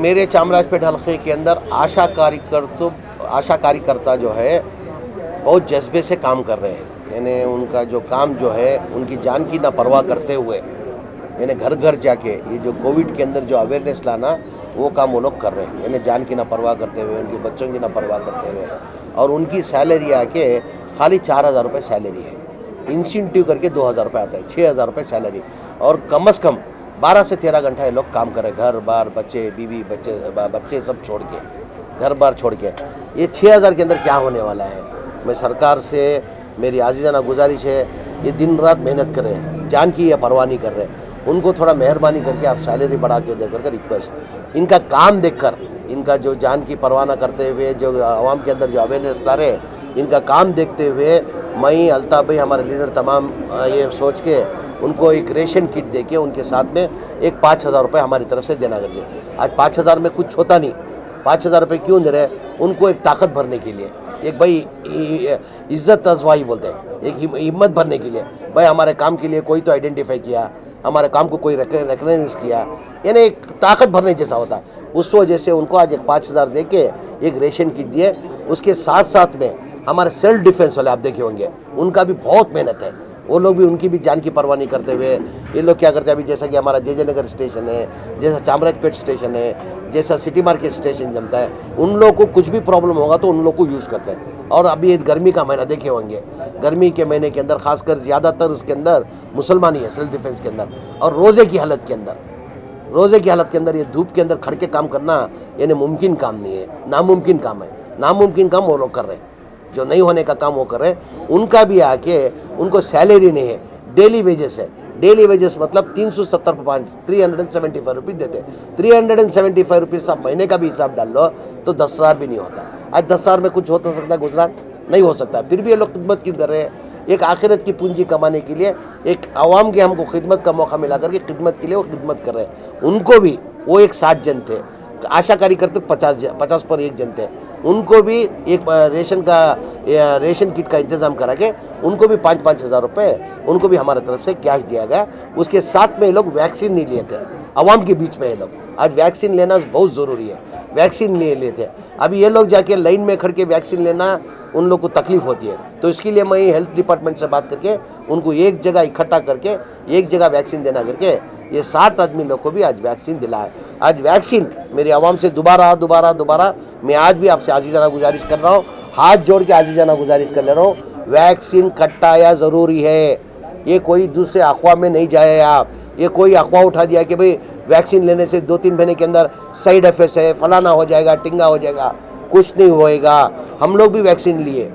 मेरे चामराजपेट हल्के के अंदर आशा कार्यकर्ता जो है बहुत जज्बे से काम कर रहे हैं। यानी उनका जो काम जो है उनकी जान की ना परवाह करते हुए यानी घर घर जाके ये जो कोविड के अंदर जो अवेयरनेस लाना वो काम वो लोग कर रहे हैं। यानी जान की ना परवाह करते हुए, उनके बच्चों की ना परवाह करते हुए, और उनकी सैलरी आके खाली 4,000 रुपये सैलरी है। इंसेंटिव करके 2,000 रुपये आता है, 6,000 रुपये सैलरी, और कम से कम 12 से 13 घंटा ये लोग काम कर रहे हैं। घर बार, बच्चे, बीवी, बच्चे सब छोड़ के, घर बार छोड़ के। ये 6,000 के अंदर क्या होने वाला है? मैं सरकार से मेरी आजीजाना गुजारिश है, ये दिन रात मेहनत कर रहे हैं, जान की ये परवाह नहीं कर रहे। उनको थोड़ा मेहरबानी करके आप सैलरी बढ़ा के देकर रिक्वेस्ट, इनका काम देखकर, इनका जो जान की परवाह न करते हुए जो आवाम के अंदर जो अवेयरनेस ला रहे हैं, इनका काम देखते हुए मैं, अल्ताफ़ भाई, हमारे लीडर तमाम ये सोच के उनको एक रेशन किट दे के उनके साथ में एक 5,000 रुपये हमारी तरफ से देना करके। आज 5,000 में कुछ होता नहीं, 5,000 रुपये क्यों दे रहे? उनको एक ताकत भरने के लिए, एक भाई इज्जत अजवाई बोलते हैं, एक हिम्मत भरने के लिए। भाई हमारे काम के लिए कोई तो आइडेंटिफाई किया, हमारे काम को कोई रिकग्नाइज किया, यानी एक ताकत भरने जैसा होता। उस वजह से उनको आज एक 5,000 दे के एक रेशन किट दिए। उसके साथ साथ में हमारे सेल्फ डिफेंस वाले आप देखे होंगे, उनका भी बहुत मेहनत है। वो लोग भी, उनकी भी जान की परवाह नहीं करते हुए ये लोग क्या करते हैं। अभी जैसा कि हमारा जे नगर स्टेशन है, जैसा चामराजपेट स्टेशन है, जैसा सिटी मार्केट स्टेशन जमता है, उन लोगों को कुछ भी प्रॉब्लम होगा तो उन लोग को यूज़ करते हैं। और अभी ये गर्मी का महीना देखे होंगे, गर्मी के महीने के अंदर खासकर ज़्यादातर उसके अंदर मुसलमान ही है सेल्फ डिफेंस के अंदर। और रोज़े की हालत के अंदर ये धूप के अंदर खड़ के काम करना यानी मुमकिन काम नहीं है, नामुमकिन काम है। नामुमकिन काम वो लोग कर रहे हैं, जो नहीं होने का काम वो कर रहे हैं। उनका भी आके उनको सैलरी नहीं है, डेली वेजेस है। डेली वेजेस मतलब 375 रुपीज़ देते। 375 रुपीज़ आप महीने का भी हिसाब डाल लो तो 10,000 भी नहीं होता। आज 10,000 में कुछ हो तो सकता है गुजरात? नहीं हो सकता। फिर भी ये लोग खिदमत क्यों कर रहे हैं? एक आखिरत की पूंजी कमाने के लिए, एक आवाम के हमको खिदमत का मौका मिला करके खिदमत के लिए वो खिदमत कर रहे हैं। उनको भी वो एक 60 जन थे, आशा कार्यकर्ता 50 पर 1 जन थे। उनको भी एक रेशन किट का इंतज़ाम करा के उनको भी 5-5 हज़ार रुपये उनको भी हमारे तरफ से कैश दिया गया। उसके साथ में ये लोग वैक्सीन नहीं लिए थे आवाम के बीच में। ये लोग आज वैक्सीन लेना बहुत ज़रूरी है, वैक्सीन नहीं लिए थे। अभी ये लोग जाके लाइन में खड़ के वैक्सीन लेना उन लोग को तकलीफ़ होती है। तो इसके लिए मैं हेल्थ डिपार्टमेंट से बात करके उनको एक जगह इकट्ठा करके एक जगह वैक्सीन देना करके ये 60 आदमी लोग को भी आज वैक्सीन दिलाया। आज वैक्सीन मेरी आवाम से दोबारा मैं आज भी आपसे आजीजाना गुजारिश कर रहा हूँ, हाथ जोड़ के आजीजाना गुजारिश कर ले रहा हूँ, वैक्सीन कट्टाया ज़रूरी है। ये कोई दूसरे अफवाह में नहीं जाए आप। ये कोई अफवाह उठा दिया कि भाई वैक्सीन लेने से 2-3 महीने के अंदर साइड इफेक्ट्स है, फलाना हो जाएगा, टिंगा हो जाएगा, कुछ नहीं होएगा। हम लोग भी वैक्सीन लिए,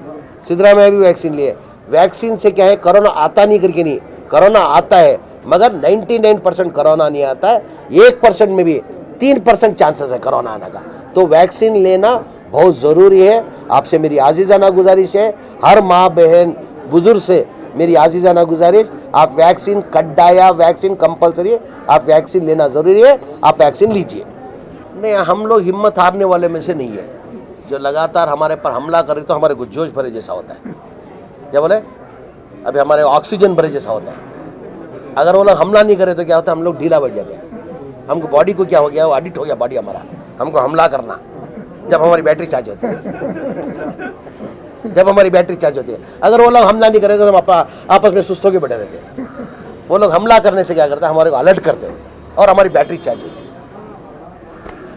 सिद्धरामैया भी वैक्सीन लिए। वैक्सीन से क्या है, कोरोना आता नहीं करके नहीं, कोरोना आता है मगर 99% कोरोना नहीं आता है। 1% में भी 3% चांसेस है कोरोना आने का। तो वैक्सीन लेना बहुत ज़रूरी है। आपसे मेरी आजीजाना गुजारिश है, हर माँ बहन बुजुर्ग से मेरी आजीजाना गुजारिश, आप वैक्सीन कड्डाया, वैक्सीन कंपलसरी, आप वैक्सीन लेना ज़रूरी है, आप वैक्सीन लीजिए। नहीं, हम लोग हिम्मत हारने वाले में से नहीं है। जो लगातार हमारे पर हमला करे तो हमारे को जोश भरे जैसा होता है। क्या बोले? अभी हमारे ऑक्सीजन भरे जैसा होता है। अगर वो लोग हमला नहीं करे तो क्या होता है, हम लोग ढीला बैठ जाते हैं। हमको बॉडी को क्या हो गया, वो एडिक्ट हो गया बॉडी हमारा, हमको हमला करना। जब हमारी बैटरी चार्ज होती है, अगर वो लोग हमला नहीं करेंगे तो हम आपस में सुस्त होकर बैठे रहते हैं। वो लोग हमला करने से क्या करते हैं, हमारे को अलर्ट करते हैं और हमारी बैटरी चार्ज होती है।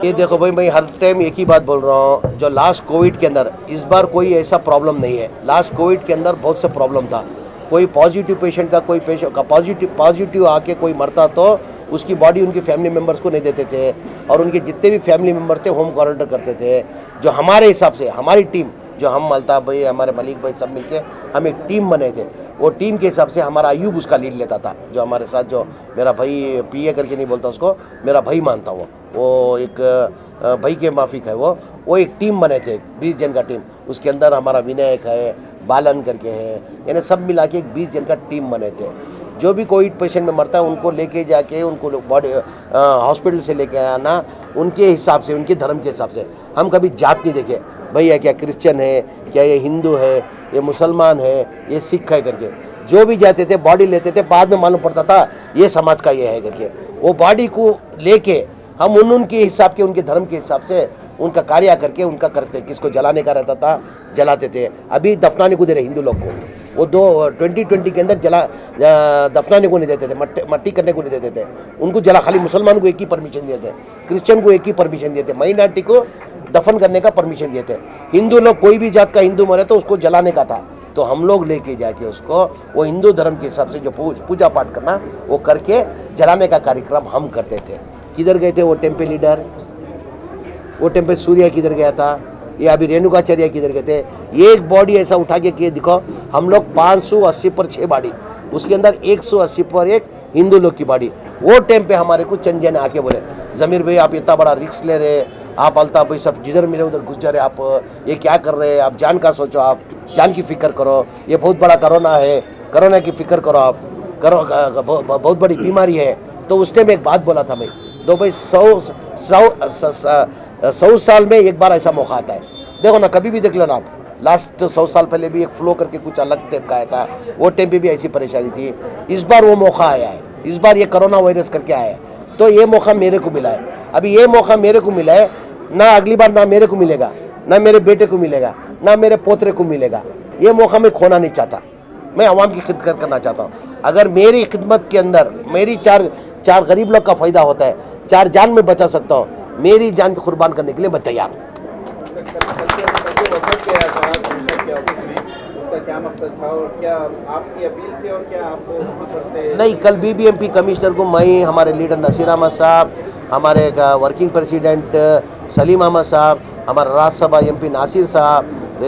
ये देखो भाई, मैं हर टाइम एक ही बात बोल रहा हूँ, जो लास्ट कोविड के अंदर इस बार कोई ऐसा प्रॉब्लम नहीं है। लास्ट कोविड के अंदर बहुत से प्रॉब्लम था। कोई पॉजिटिव पेशेंट का, कोई पेशेंट का पॉजिटिव आके कोई मरता तो उसकी बॉडी उनके फैमिली मेम्बर्स को नहीं देते थे, और उनके जितने भी फैमिली मेम्बर्स थे होम क्वारंटाइन करते थे। जो हमारे हिसाब से हमारी टीम, जो हम अल्ताफ़ भाई, हमारे मलिक भाई सब मिलके हम एक टीम बने थे। वो टीम के हिसाब से हमारा अयूब उसका लीड लेता था। जो हमारे साथ, जो मेरा भाई, पीए करके नहीं बोलता उसको, मेरा भाई मानता वो एक भाई के माफिक है। वो एक टीम बने थे, 20 जन का टीम। उसके अंदर हमारा विनायक है, बालन करके है, यानी सब मिला के एक 20 जन का टीम बने थे। जो भी कोविड पेशेंट में मरता है उनको लेके जाके उनको बॉडी हॉस्पिटल से लेके आना उनके हिसाब से, उनके धर्म के हिसाब से। हम कभी जात नहीं देखे, भैया क्या क्रिश्चियन है, क्या ये हिंदू है, ये मुसलमान है, ये सिख है करके। जो भी जाते थे बॉडी लेते थे, बाद में मालूम पड़ता था ये समाज का ये है करके। वो बॉडी को लेके हम उनके हिसाब के, उनके धर्म के हिसाब से उनका कार्य करके उनका करते। किसको जलाने का रहता था जलाते थे। अभी दफनाने को दे रहे हिंदू लोग को, वो 2020 के अंदर दफनाने को नहीं देते थे, मट्टी करने को नहीं देते थे उनको। जला खाली मुसलमान को एक ही परमिशन दिए थे, क्रिश्चियन को एक ही परमिशन दिए थे, माइनॉरिटी को दफन करने का परमिशन दिए थे। हिंदू लोग कोई भी जात का हिंदू मरे तो उसको जलाने का था, तो हम लोग लेके जाके उसको वो हिंदू धर्म के हिसाब से जो पूजा पाठ करना वो करके जलाने का कार्यक्रम हम करते थे। किधर गए थे वो टेम्पल लीडर, वो टेम्पल सूर्य किधर गया था, ये अभी रेणुकाचार्य किधर गए थे। एक बॉडी ऐसा उठा के किए दिखो, हम लोग 580 पर 6 बॉडी, उसके अंदर 180 पर एक हिंदू लोग की बॉडी। वो टाइम पे हमारे को चंद ने आके बोले, जमीर भाई आप इतना बड़ा रिस्क ले रहे, आप अल्ताफ भाई सब जिधर मिले उधर घुस जा रहे, आप ये क्या कर रहे हैं, आप जान का सोचो, आप जान की फिक्र करो, ये बहुत बड़ा कोरोना है, कोरोना की फिक्र करो, आप करो, बहुत बड़ी बीमारी है। तो उस टाइम एक बात बोला था मैं, दो भाई 100 साल में एक बार ऐसा मौका आता है। देखो ना, कभी भी देख लो ना आप, लास्ट 100 साल पहले भी एक फ्लो करके कुछ अलग टाइप का आया था, वो टाइम पे भी ऐसी परेशानी थी। इस बार वो मौका आया है, इस बार ये कोरोना वायरस करके आया है, तो ये मौका मेरे को मिला है। अभी ये मौका मेरे को मिला है ना, अगली बार ना मेरे को मिलेगा, ना मेरे बेटे को मिलेगा, ना मेरे पोतरे को मिलेगा। ये मौका मैं खोना नहीं चाहता, मैं आवाम की खिदमत करना चाहता हूँ। अगर मेरी खिदमत के अंदर मेरी चार गरीब लोग का फ़ायदा होता है, 4 जान में बचा सकता हूँ, मेरी जान कुर्बान करने के लिए मैं तैयार हूँ। क्या मकसद था और क्या आपकी अपील थी और क्या आपको वहाँ पर से नहीं, कल बीबीएमपी कमिश्नर को मैं, हमारे लीडर नसीर अहमद साहब, हमारे वर्किंग प्रेसिडेंट सलीम अहमद साहब, हमारा राज्यसभा एमपी नासिर साहब,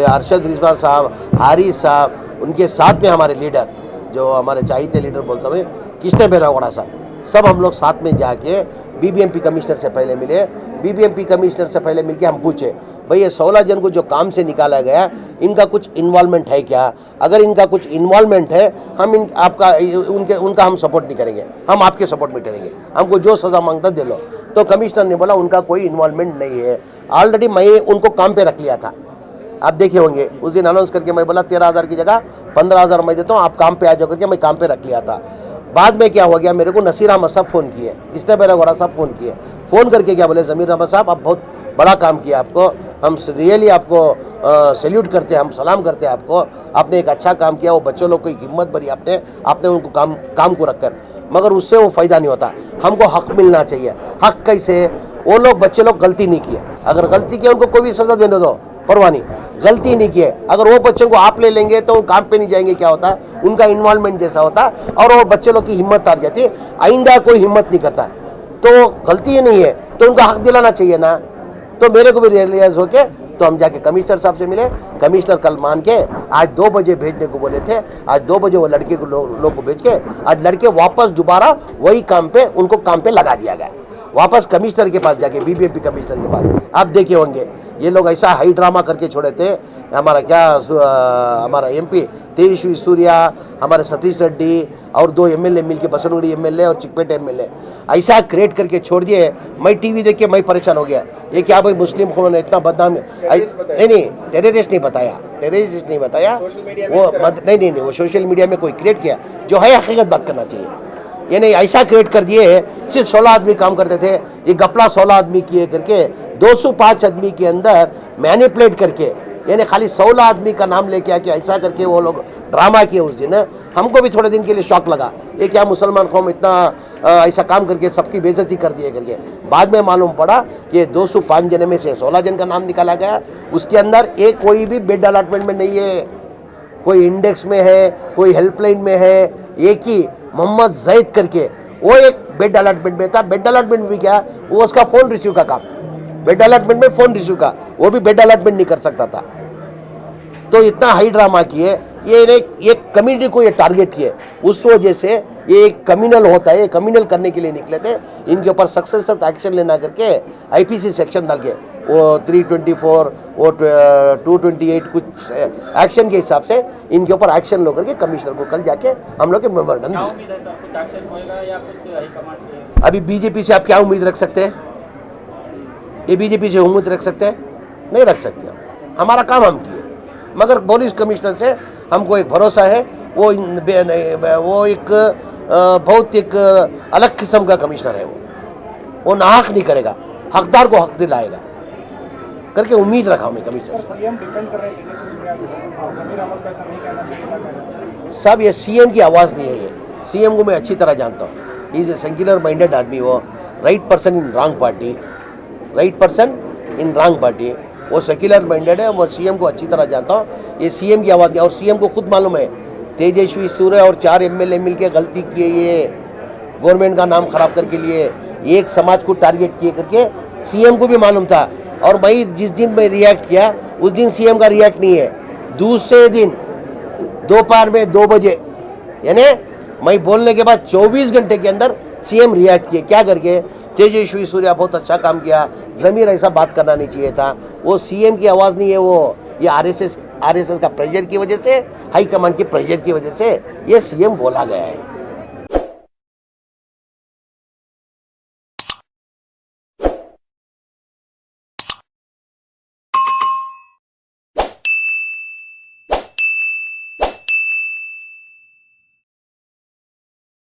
अरशद रिजवान साहब, हारिस साहब, उनके साथ में हमारे लीडर जो हमारे चाहिए लीडर बोलता हूँ किश्ते बेरागोड़ा साहब, सब हम लोग साथ में जाके बीबीएमपी कमिश्नर से पहले मिले। बीबीएमपी कमिश्नर से पहले मिलके हम पूछे, भाई ये 16 जन को जो काम से निकाला गया, इनका कुछ इन्वॉल्वमेंट है क्या? अगर इनका कुछ इन्वॉल्वमेंट है, हम उनका हम सपोर्ट नहीं करेंगे, हम आपके सपोर्ट में करेंगे, हमको जो सज़ा मांगता दे लो। तो कमिश्नर ने बोला उनका कोई इन्वॉल्वमेंट नहीं है, ऑलरेडी मैं उनको काम पे रख लिया था। आप देखे होंगे उस दिन अनाउंस करके मैं बोला 13,000 की जगह 15,000 मैं देता हूँ, आप काम पे आ जाओ करके मैं काम पे रख लिया था। बाद में क्या हो गया, मेरे को नसीर अहमद साहब फ़ोन किए, किसने बेरागोड़ा साहब फ़ोन किए, फ़ोन करके क्या बोले, ज़मीर अहमद साहब आप बहुत बड़ा काम किया, आपको हम रियली आपको सैल्यूट करते हैं, हम सलाम करते हैं आपको, आपने एक अच्छा काम किया। वो बच्चों लोग की हिम्मत भरी आपने उनको काम को रखकर, मगर उससे वो फ़ायदा नहीं होता, हमको हक मिलना चाहिए। हक कैसे? वो लोग बच्चे लोग गलती नहीं किए, अगर गलती किया उनको कोई भी सज़ा देने दो, परवाह नहीं, गलती नहीं किए। अगर वो बच्चों को आप ले लेंगे तो वो काम पे नहीं जाएंगे, क्या होता है उनका इन्वॉल्वमेंट जैसा होता, और वो बच्चे लोग की हिम्मत हार जाती है, आइंदा कोई हिम्मत नहीं करता। तो गलती ही नहीं है तो उनका हक दिलाना चाहिए ना। तो मेरे को भी रियलाइज होके तो हम जाके कमिश्नर साहब से मिले। कमिश्नर कल मान के आज 2 बजे भेजने को बोले थे, आज 2 बजे वो लड़के को लोग को भेज के आज लड़के वापस दोबारा वही काम पे उनको काम पे लगा दिया गया, वापस कमिश्नर के पास जाके, बीबीएमपी कमिश्नर के पास। आप देखे होंगे ये लोग ऐसा हाई ड्रामा करके छोड़े थे। हमारा एमपी तेजस्वी सूर्या, हमारे सतीश रेड्डी और 2 एमएलए मिलके, बसनगुड़ी एमएलए और चिकपेट एमएलए, ऐसा क्रिएट करके छोड़ दिए। मैं टीवी देख के मैं परेशान हो गया, ये क्या भाई मुस्लिम को ने इतना बदनाम, नहीं टेररिस्ट नहीं बताया, टेररिस्ट नहीं बताया वो, नहीं वो सोशल मीडिया में कोई क्रिएट किया, जो है हकीकत बात करना चाहिए। ये नहीं ऐसा क्रिएट कर दिए, सिर्फ 16 आदमी काम करते थे, ये गपला 16 आदमी किए करके 205 आदमी के अंदर मैनिपुलेट करके, यानी खाली 16 आदमी का नाम लेके आके ऐसा करके वो लोग ड्रामा किए उस दिन। हमको भी थोड़े दिन के लिए शौक लगा, ये क्या मुसलमान कौम इतना ऐसा काम करके सबकी बेइज्जती कर दिए करके। बाद में मालूम पड़ा कि 205 जन में से 16 जन का नाम निकाला गया, उसके अंदर एक कोई भी बेड अलॉटमेंट में नहीं है, कोई इंडेक्स में है, कोई हेल्पलाइन में है। एक ही मोहम्मद जैद करके वो एक बेड अलॉटमेंट में था। बेड अलॉटमेंट भी क्या, वो उसका फ़ोन रिसीव का काम, बेड अलॉटमेंट में फ़ोन रिसीव का, वो भी बेड अलॉटमेंट नहीं कर सकता था। तो इतना हाई ड्रामा किए, ये कम्युनिटी को ये टारगेट किए, उस वजह से ये एक कम्युनल होता है, ये कम्युनल करने के लिए निकले थे। इनके ऊपर सख्त एक्शन लेना करके आईपीसी सेक्शन डाल के वो 324 वो 228 कुछ एक्शन के हिसाब से इनके ऊपर एक्शन लो करके कमिश्नर को कल जाके हम लोग के मेमोरेंडम दिए। अभी बीजेपी से आप क्या उम्मीद रख सकते हैं? ये बीजेपी से उम्मीद रख सकते हैं? नहीं रख सकते। हमारा काम हम किए, मगर पुलिस कमिश्नर से हमको एक भरोसा है, वो एक बहुत एक अलग किस्म का कमिश्नर है। वो नाहक नहीं करेगा, हकदार को हक दिलाएगा करके उम्मीद रखा मैं कभी से। सीएम डिफेंड कर रहे थे जैसे सूर्या जमीर अहमद का ऐसा नहीं कहना चाहिए था। साहब ये सीएम की आवाज़ नहीं है, ये सीएम को मैं अच्छी तरह जानता हूँ। He is a secular minded आदमी, वो right person in wrong party, right person in wrong party, वो सेक्युलर माइंडेड है। मैं सीएम को अच्छी तरह जानता हूँ, ये सीएम की आवाज़ नहीं। और सीएम को खुद मालूम है तेजस्वी सूर्य और 4 एमएलए मिलके गलती किए, ये गवर्नमेंट का नाम खराब करके लिए, एक समाज को टारगेट किए करके सीएम को भी मालूम था। और मैं जिस दिन मैं रिएक्ट किया उस दिन सीएम का रिएक्ट नहीं है, दूसरे दिन दोपहर में 2 बजे, यानी मैं बोलने के बाद 24 घंटे के अंदर सीएम रिएक्ट किए। क्या करके? तेजस्वी सूर्या बहुत अच्छा काम किया, ज़मीर ऐसा बात करना नहीं चाहिए था। वो सीएम की आवाज़ नहीं है, वो ये आरएसएस का प्रेशर की वजह से, हाई कमांड के प्रेशर की वजह से ये सीएम बोला गया है।